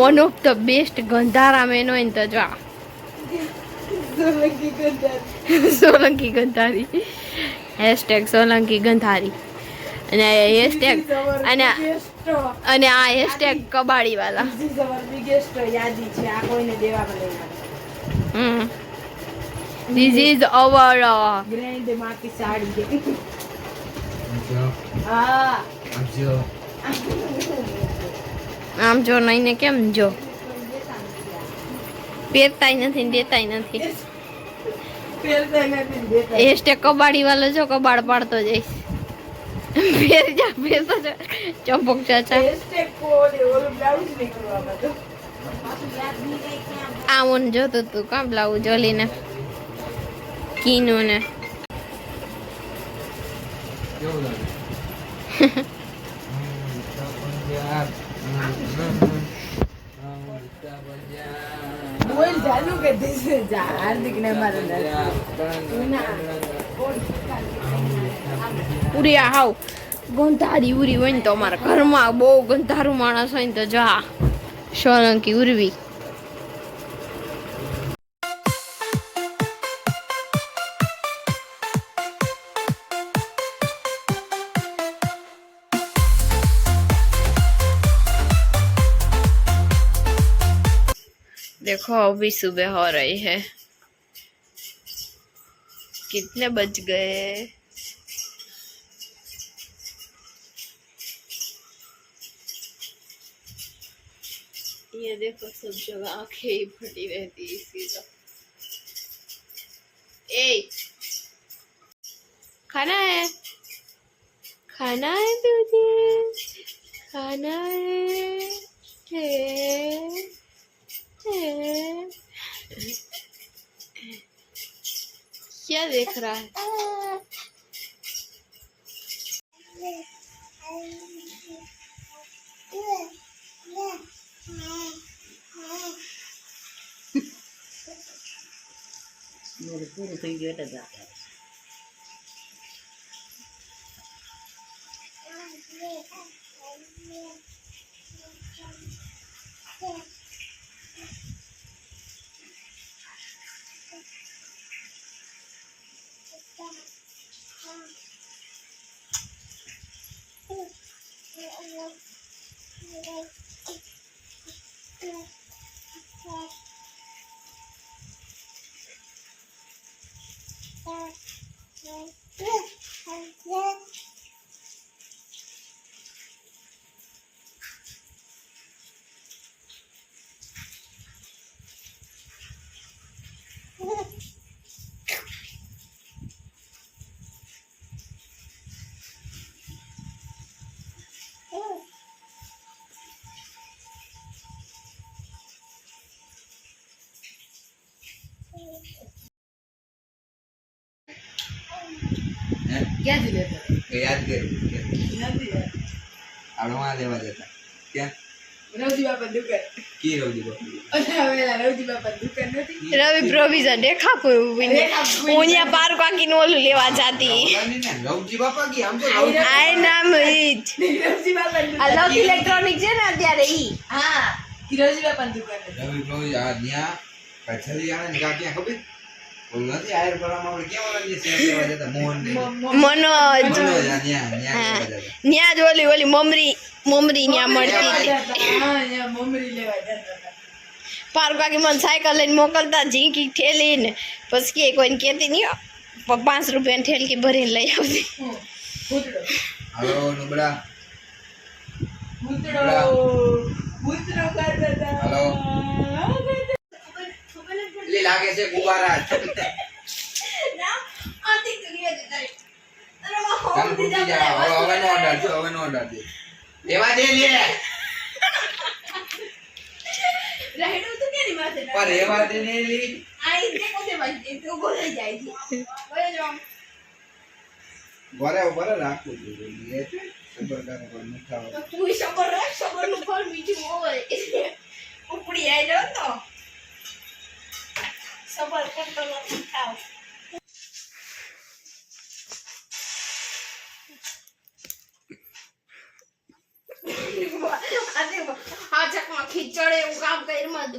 one of the best Gandhara man હોય ને તો જો સોલંકી ગંધારી #સોલંકી ગંધારી અને અને આ કબાડી વાળા This is our ગ્રેન્ડ માકી સાડી આમ જો નહીં ને કેમ જો પહેરતાય નથી ને દેતાય નથી કબાડી વાળો જો કબાડ પાડતો જઈશ પહેરતો જો ચંપક ચાચા આ ઓન જોતું તું કામ બ્લાઉઝ જોલીને કીનું ને બોલ ચાલુ કે દેશે હાર્દિક ને મારા ઉરી હાવ ગંધારી ઉરી હોય ને તો અમારા ઘરમાં બહુ ગંધારું માણસ હોય ને તો જા સોલંકી ઉર્વી देखो अभी सुबह हो रही है कितने बज गए ये देखो सब जगह आंखें ही फटी रहती है इसी तो ए खाना है तुझे खाना है क्या देख रहा है मेरे पूरे થઈ ગયો એટલે જાતા क्या दिले याद कर આપણે માં લેવા જતા ક્યાં રવજી બાપા દુકાન કી રવજી બાપા અલા રવજી બાપા દુકાન નથી रवि प्रोविजन देखा कोई उन्या पार काकी नो लेवा जाती રવજી બાપા કી આમ તો આય નામ ઈજ રવજી બાપા અલગ ઇલેક્ટ્રોનિક છે ને અત્યારે ઈ હા રવજી બાપા દુકાન રવિ પ્રોવિઝન આ ન્યા પછલી આને કા ક્યાં ખબર ઓલ નથી આયર પરામાં આપણે કેવા લાગી છે લેવા જતા મોહન ને મનોજ ન્યા ન્યા જ ઓલી મમરી ન્યા મળતી હતી હા યા મમરી લેવા જતા પાર કાકી મને સાયકલ લઈને મોકલતા ઝીંકી ઠેલીને પછી કે કોઈને કહેતી નહીં 5 રૂપિયાની ઠેલકી ભરીને લઈ આવતી ભૂતડો હાલો નુબડા ભૂતડો કરતા હાલો લે લાગે છે ગુબારા કામ પૂછી જા હવે નો ઓર્ડર દે લેવા દે લે રહેડું તો કેની માથે પર લેવા દે ને લી આઈ દેખો તે ભાઈ તો બોલે જાય છે બોલે જો બરાબર રાખવું જોઈએ એ છે સબર કાને પર મીઠા તો તું સબર રાખ સબર નું ફળ મીઠું હોય ઉપડી આવી જાવ તો સબર કરતો નથી ખાવ આ ચકમાં થી ચડે એવું કામ કર્યું